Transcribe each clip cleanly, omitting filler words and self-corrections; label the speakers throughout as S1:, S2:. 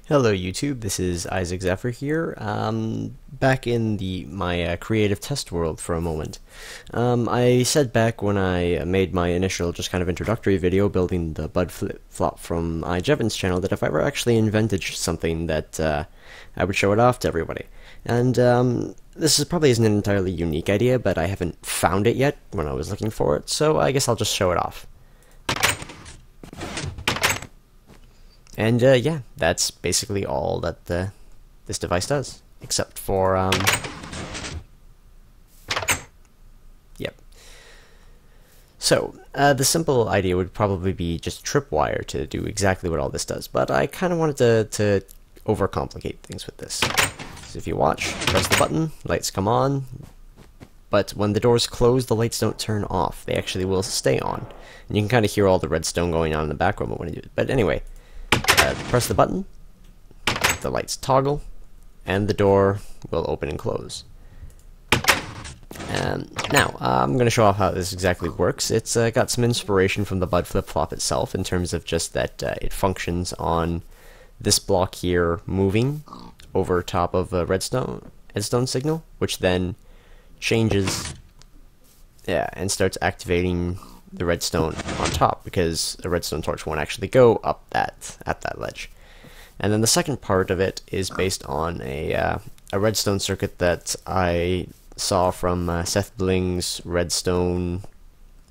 S1: Hello YouTube, this is Zephyr here, back in my creative test world for a moment. I said back when I made my initial just kind of introductory video building the bud flip-flop from Jevon's channel that if I ever actually invented something that I would show it off to everybody. And this probably isn't an entirely unique idea, but I haven't found it yet when I was looking for it, so I guess I'll just show it off. And yeah, that's basically all that this device does, except for yep. So the simple idea would probably be just a tripwire to do exactly what all this does, but I kind of wanted to overcomplicate things with this. So if you watch, press the button, lights come on, but when the doors close, the lights don't turn off. They actually will stay on, and you can kind of hear all the redstone going on in the background when you do it. But anyway. Press the button, the lights toggle, and the door will open and close. Now, I'm going to show off how this exactly works. It's got some inspiration from the bud flip-flop itself in terms of just that it functions on this block here moving over top of a redstone signal, which then changes and starts activating the redstone on top, because a redstone torch won't actually go up at that ledge. And then the second part of it is based on a redstone circuit that I saw from sethbling's redstone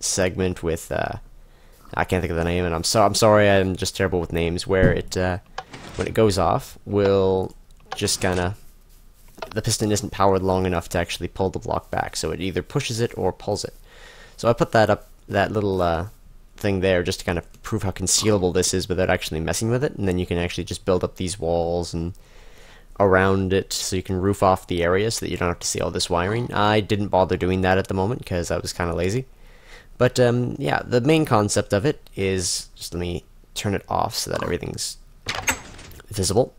S1: segment with I can't think of the name, and I'm sorry, I'm just terrible with names. Where it when it goes off, will just kind of, the piston isn't powered long enough to actually pull the block back, so it either pushes it or pulls it. So I put that little thing there just to kind of prove how concealable this is without actually messing with it, and then you can actually just build up these walls and around it so you can roof off the area so that you don't have to see all this wiring. I didn't bother doing that at the moment because I was kind of lazy. But yeah, the main concept of it is, just let me turn it off so that everything's visible,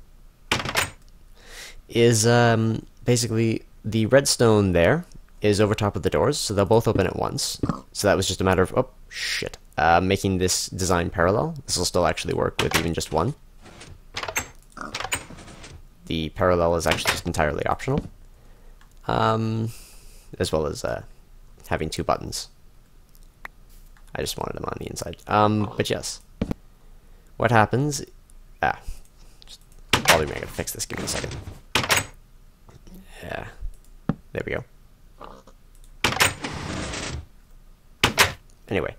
S1: is basically the redstone there is over top of the doors, so they'll both open at once. So that was just a matter of, making this design parallel. This will still actually work with even just one. The parallel is actually just entirely optional, as well as having two buttons. I just wanted them on the inside. But yes, what happens? Just bother me. I gotta fix this. Give me a second. Yeah, there we go. Anyway,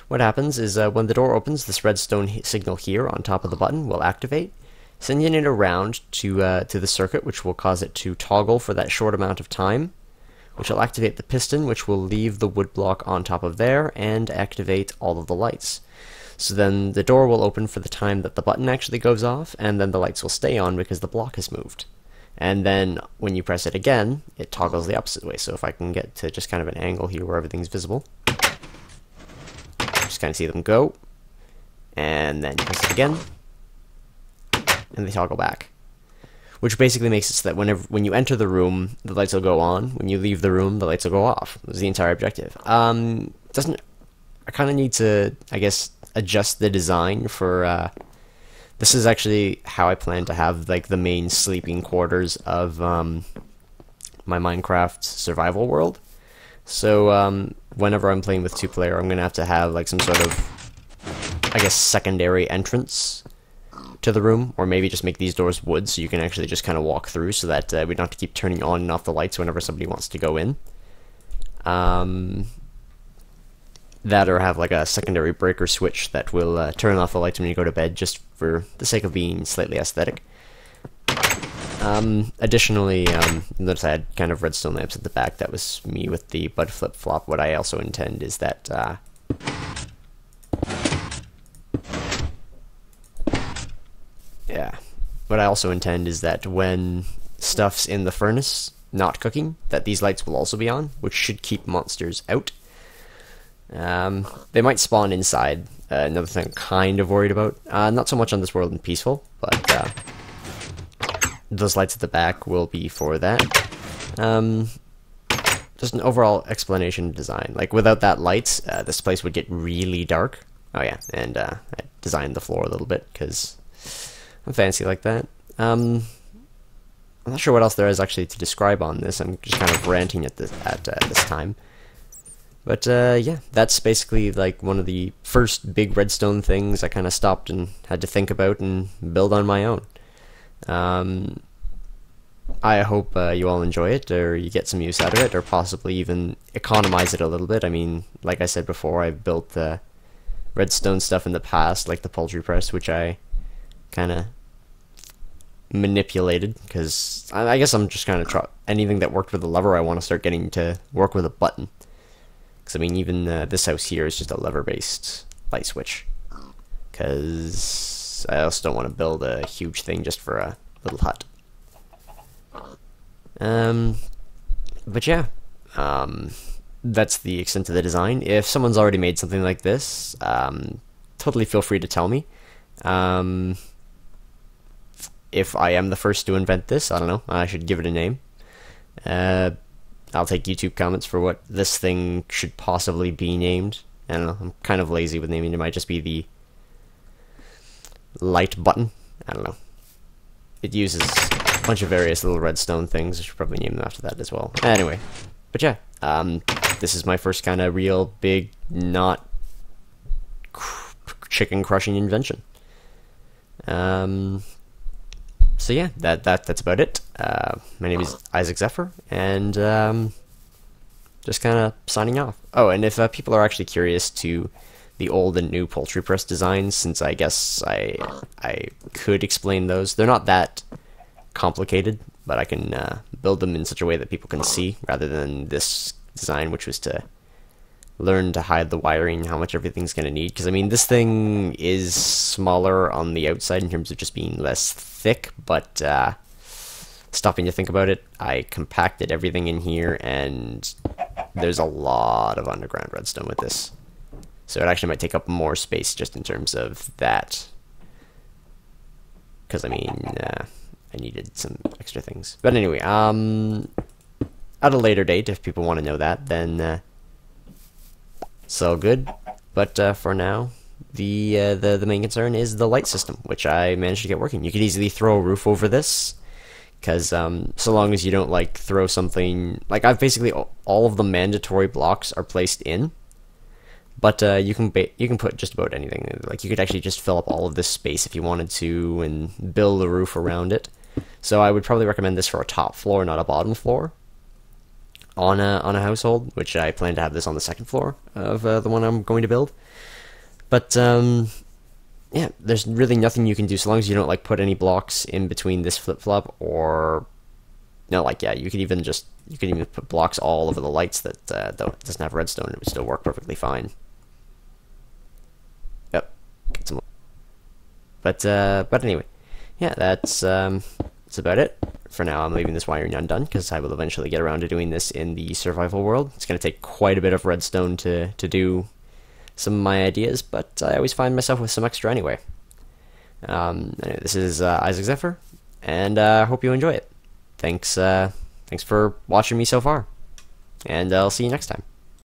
S1: what happens is when the door opens, this redstone signal here on top of the button will activate, sending it around to the circuit, which will cause it to toggle for that short amount of time, which will activate the piston, which will leave the wood block on top of there and activate all of the lights. So then the door will open for the time that the button actually goes off, and then the lights will stay on because the block has moved. And then when you press it again, it toggles the opposite way. So if I can get to just kind of an angle here where everything's visible, just kind of see them go, and then press it again, and they toggle back. Which basically makes it so that when you enter the room, the lights will go on. When you leave the room, the lights will go off. That's the entire objective. I kind of need to, I guess, adjust the design for. This is actually how I plan to have like the main sleeping quarters of my Minecraft survival world. So whenever I'm playing with two-player, I'm gonna have to have like some sort of, I guess, secondary entrance to the room, or maybe just make these doors wood so you can actually just kind of walk through, so that we don't have to keep turning on and off the lights whenever somebody wants to go in. That, or have like a secondary breaker switch that will turn off the lights when you go to bed, just for the sake of being slightly aesthetic. Additionally, notice I had kind of redstone lamps at the back. That was me with the bud flip-flop. What I also intend is that what I also intend is that when stuff's in the furnace not cooking, that these lights will also be on, which should keep monsters out. They might spawn inside. Another thing I'm kind of worried about. Not so much on this world in Peaceful, but those lights at the back will be for that. Just an overall explanation of design. Like, without that light, this place would get really dark. Oh yeah, and I designed the floor a little bit, because fancy like that. I'm not sure what else there is actually to describe on this. I'm just kind of ranting at this time. But yeah, that's basically like one of the first big redstone things I kind of stopped and had to think about and build on my own. I hope you all enjoy it, or you get some use out of it, or possibly even economize it a little bit. I mean, like I said before, I've built redstone stuff in the past, like the poultry press, which I kind of manipulated, because I guess I'm just kind of anything that worked with a lever, I want to start getting to work with a button. Because, I mean, even this house here is just a lever-based light switch. Because I also don't want to build a huge thing just for a little hut. But yeah, that's the extent of the design. If someone's already made something like this, totally feel free to tell me. If I am the first to invent this, I don't know, I should give it a name. I'll take YouTube comments for what this thing should possibly be named. I don't know, I'm kind of lazy with naming it. It might just be the light button. I don't know. It uses a bunch of various little redstone things. I should probably name them after that as well. Anyway, but yeah, this is my first kind of real big, not chicken crushing invention. So yeah, that's about it. My name is Isaac Zephyr, and just kind of signing off. Oh, and if people are actually curious to the old and new poultry press designs, since I guess I could explain those. They're not that complicated, but I can build them in such a way that people can see, rather than this design, which was to learn to hide the wiring, how much everything's going to need. Because, I mean, this thing is smaller on the outside in terms of just being less thick, but stopping to think about it, I compacted everything in here, and there's a lot of underground redstone with this. So it actually might take up more space just in terms of that. Because, I mean, I needed some extra things. But anyway, at a later date, if people want to know that, then it's all good. But for now, the main concern is the light system, which I managed to get working. You could easily throw a roof over this, because so long as you don't like throw something, like I've basically all of the mandatory blocks are placed in, but you can put just about anything. Like you could actually just fill up all of this space if you wanted to, and build a roof around it. So I would probably recommend this for a top floor, not a bottom floor, on a household, which I plan to have this on the second floor of the one I'm going to build. But yeah, there's really nothing you can do so long as you don't like put any blocks in between this flip-flop, or no, like yeah, you could even put blocks all over the lights that doesn't have redstone. It would still work perfectly fine. Yep, get some. But anyway, yeah, that's about it. For now, I'm leaving this wiring undone, because I will eventually get around to doing this in the survival world. It's going to take quite a bit of redstone to do some of my ideas, but I always find myself with some extra anyway. Anyway, this is Isaac Zephyr, and I hope you enjoy it. Thanks for watching me so far, and I'll see you next time.